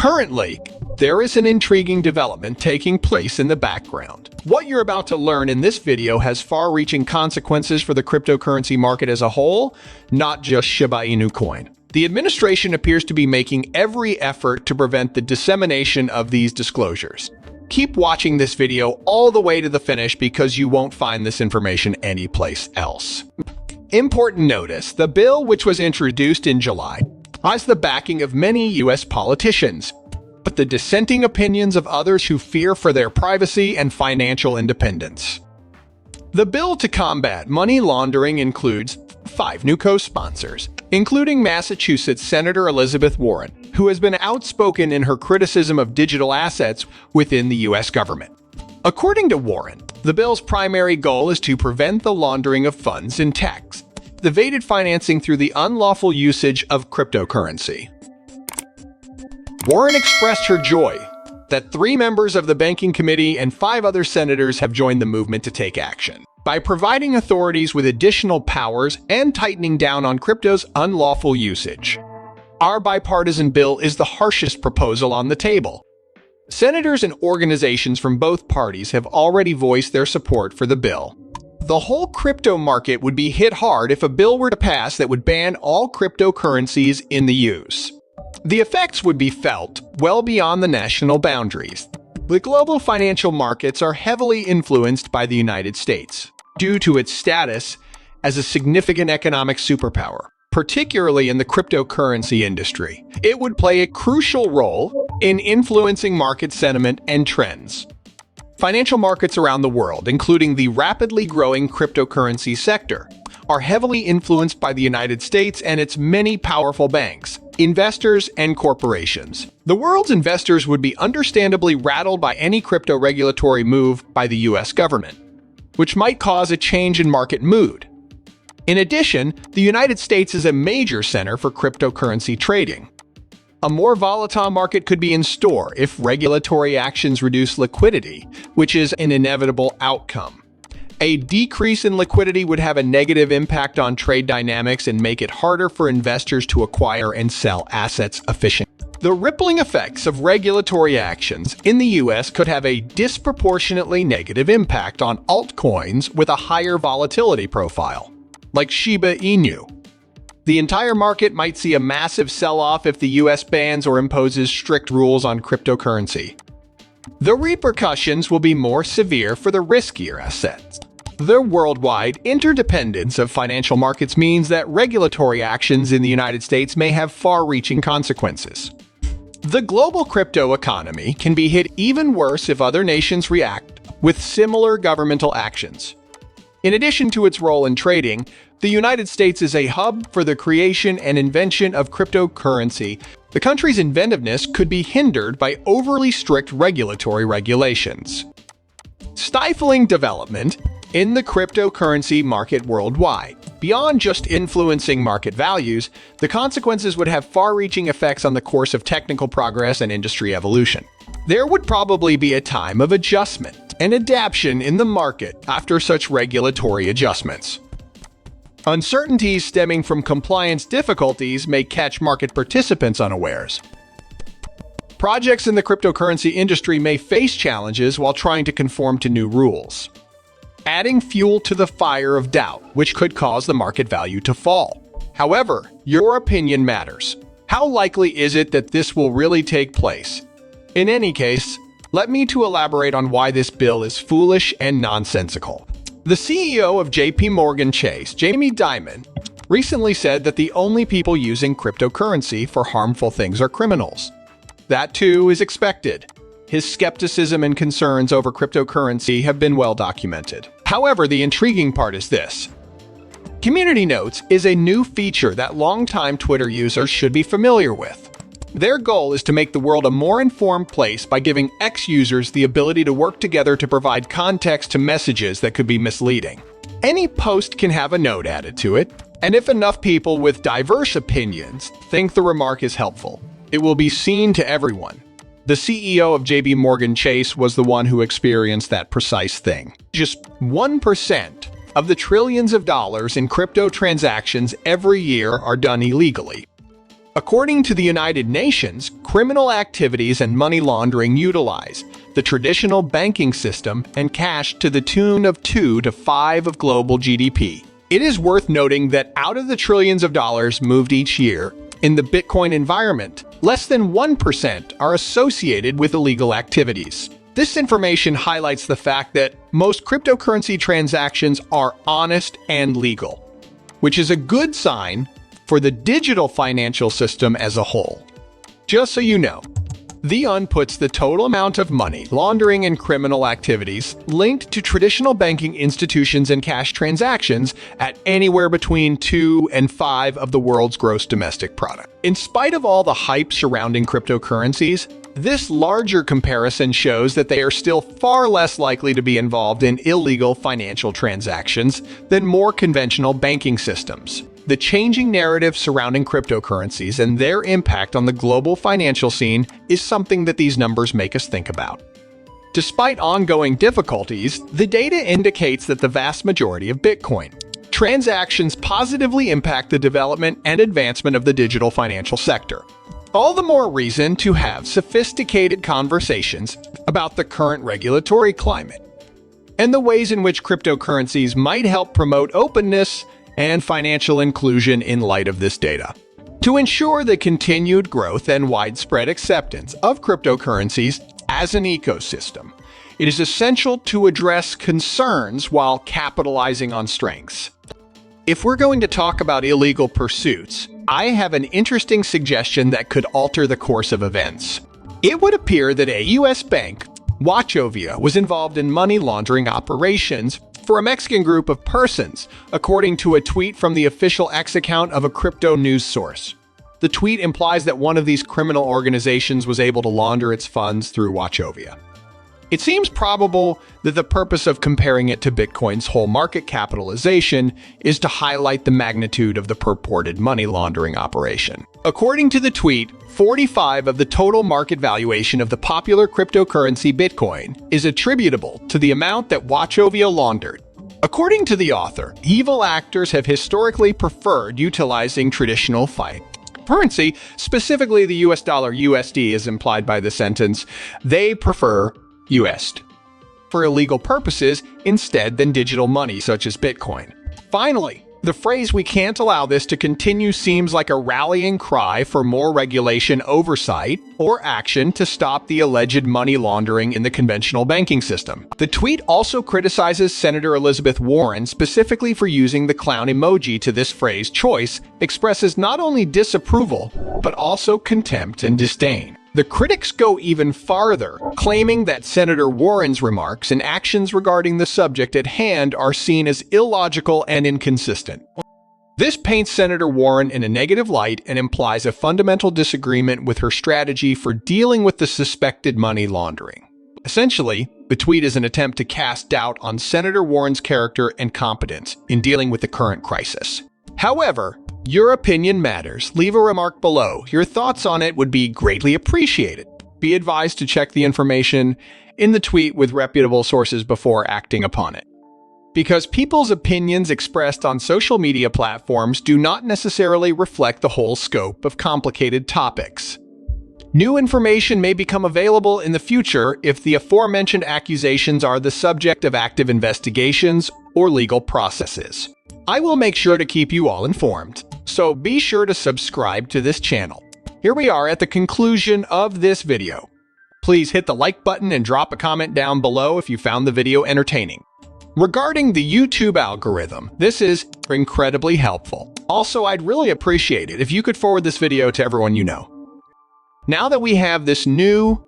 Currently, there is an intriguing development taking place in the background. What you're about to learn in this video has far-reaching consequences for the cryptocurrency market as a whole, not just Shiba Inu coin. The administration appears to be making every effort to prevent the dissemination of these disclosures. Keep watching this video all the way to the finish because you won't find this information anyplace else. Important notice: the bill, which was introduced in July, has the backing of many U.S. politicians, but the dissenting opinions of others who fear for their privacy and financial independence. The bill to combat money laundering includes 5 new co-sponsors, including Massachusetts Senator Elizabeth Warren, who has been outspoken in her criticism of digital assets within the U.S. government. According to Warren, the bill's primary goal is to prevent the laundering of funds and tax evaded financing through the unlawful usage of cryptocurrency. Warren expressed her joy that 3 members of the Banking Committee and 5 other senators have joined the movement to take action by providing authorities with additional powers and tightening down on crypto's unlawful usage. Our bipartisan bill is the harshest proposal on the table. Senators and organizations from both parties have already voiced their support for the bill. The whole crypto market would be hit hard if a bill were to pass that would ban all cryptocurrencies in the use. The effects would be felt well beyond the national boundaries. The global financial markets are heavily influenced by the United States due to its status as a significant economic superpower, particularly in the cryptocurrency industry. It would play a crucial role in influencing market sentiment and trends. Financial markets around the world, including the rapidly growing cryptocurrency sector, are heavily influenced by the United States and its many powerful banks, investors, and corporations. The world's investors would be understandably rattled by any crypto regulatory move by the U.S. government, which might cause a change in market mood. In addition, the United States is a major center for cryptocurrency trading. A more volatile market could be in store if regulatory actions reduce liquidity, which is an inevitable outcome. A decrease in liquidity would have a negative impact on trade dynamics and make it harder for investors to acquire and sell assets efficiently. The rippling effects of regulatory actions in the U.S. could have a disproportionately negative impact on altcoins with a higher volatility profile, like Shiba Inu. The entire market might see a massive sell-off if the U.S. bans or imposes strict rules on cryptocurrency. The repercussions will be more severe for the riskier assets. The worldwide interdependence of financial markets means that regulatory actions in the United States may have far-reaching consequences. The global crypto economy can be hit even worse if other nations react with similar governmental actions. In addition to its role in trading, the United States is a hub for the creation and invention of cryptocurrency. The country's inventiveness could be hindered by overly strict regulatory regulations, stifling development in the cryptocurrency market worldwide. Beyond just influencing market values, the consequences would have far-reaching effects on the course of technical progress and industry evolution. There would probably be a time of adjustment and adaptation in the market after such regulatory adjustments. Uncertainties stemming from compliance difficulties may catch market participants unawares. Projects in the cryptocurrency industry may face challenges while trying to conform to new rules, adding fuel to the fire of doubt, which could cause the market value to fall. However, your opinion matters. How likely is it that this will really take place? In any case, let me elaborate on why this bill is foolish and nonsensical. The CEO of JP Chase, Jamie Dimon, recently said that the only people using cryptocurrency for harmful things are criminals. That too is expected. His skepticism and concerns over cryptocurrency have been well documented. However, the intriguing part is this. Community Notes is a new feature that longtime Twitter users should be familiar with. Their goal is to make the world a more informed place by giving X users the ability to work together to provide context to messages that could be misleading. Any post can have a note added to it, and if enough people with diverse opinions think the remark is helpful, it will be seen to everyone. The CEO of JP Chase was the one who experienced that precise thing. Just 1% of the trillions of dollars in crypto transactions every year are done illegally. According to the United Nations, criminal activities and money laundering utilize the traditional banking system and cash to the tune of 2 to 5% of global GDP. It is worth noting that out of the trillions of dollars moved each year in the Bitcoin environment, less than 1% are associated with illegal activities. This information highlights the fact that most cryptocurrency transactions are honest and legal, which is a good sign for the digital financial system as a whole. Just so you know, the UN puts the total amount of money laundering and criminal activities linked to traditional banking institutions and cash transactions at anywhere between 2 and 5% of the world's gross domestic product. In spite of all the hype surrounding cryptocurrencies, this larger comparison shows that they are still far less likely to be involved in illegal financial transactions than more conventional banking systems. The changing narrative surrounding cryptocurrencies and their impact on the global financial scene is something that these numbers make us think about. Despite ongoing difficulties, the data indicates that the vast majority of Bitcoin transactions positively impact the development and advancement of the digital financial sector. All the more reason to have sophisticated conversations about the current regulatory climate and the ways in which cryptocurrencies might help promote openness and financial inclusion in light of this data. To ensure the continued growth and widespread acceptance of cryptocurrencies as an ecosystem, it is essential to address concerns while capitalizing on strengths. If we're going to talk about illegal pursuits, I have an interesting suggestion that could alter the course of events. It would appear that a U.S. bank, Wachovia, was involved in money laundering operations for a Mexican group of persons, according to a tweet from the official X account of a crypto news source. The tweet implies that one of these criminal organizations was able to launder its funds through Wachovia. It seems probable that the purpose of comparing it to Bitcoin's whole market capitalization is to highlight the magnitude of the purported money laundering operation. According to the tweet, 45% of the total market valuation of the popular cryptocurrency Bitcoin is attributable to the amount that Wachovia laundered. According to the author, evil actors have historically preferred utilizing traditional fiat currency, specifically the US dollar USD as implied by the sentence. They prefer USD for illegal purposes instead than digital money such as Bitcoin. Finally, the phrase "we can't allow this to continue" seems like a rallying cry for more regulation, oversight, or action to stop the alleged money laundering in the conventional banking system. The tweet also criticizes Senator Elizabeth Warren specifically for using the clown emoji to this phrase choice, expresses not only disapproval, but also contempt and disdain. The critics go even farther, claiming that Senator Warren's remarks and actions regarding the subject at hand are seen as illogical and inconsistent. This paints Senator Warren in a negative light and implies a fundamental disagreement with her strategy for dealing with the suspected money laundering. Essentially, the tweet is an attempt to cast doubt on Senator Warren's character and competence in dealing with the current crisis. However, your opinion matters. Leave a remark below. Your thoughts on it would be greatly appreciated. Be advised to check the information in the tweet with reputable sources before acting upon it, because people's opinions expressed on social media platforms do not necessarily reflect the whole scope of complicated topics. New information may become available in the future if the aforementioned accusations are the subject of active investigations or legal processes. I will make sure to keep you all informed, so be sure to subscribe to this channel. Here we are at the conclusion of this video. Please hit the like button and drop a comment down below if you found the video entertaining. Regarding the YouTube algorithm, this is incredibly helpful. Also, I'd really appreciate it if you could forward this video to everyone you know. Now that we have this new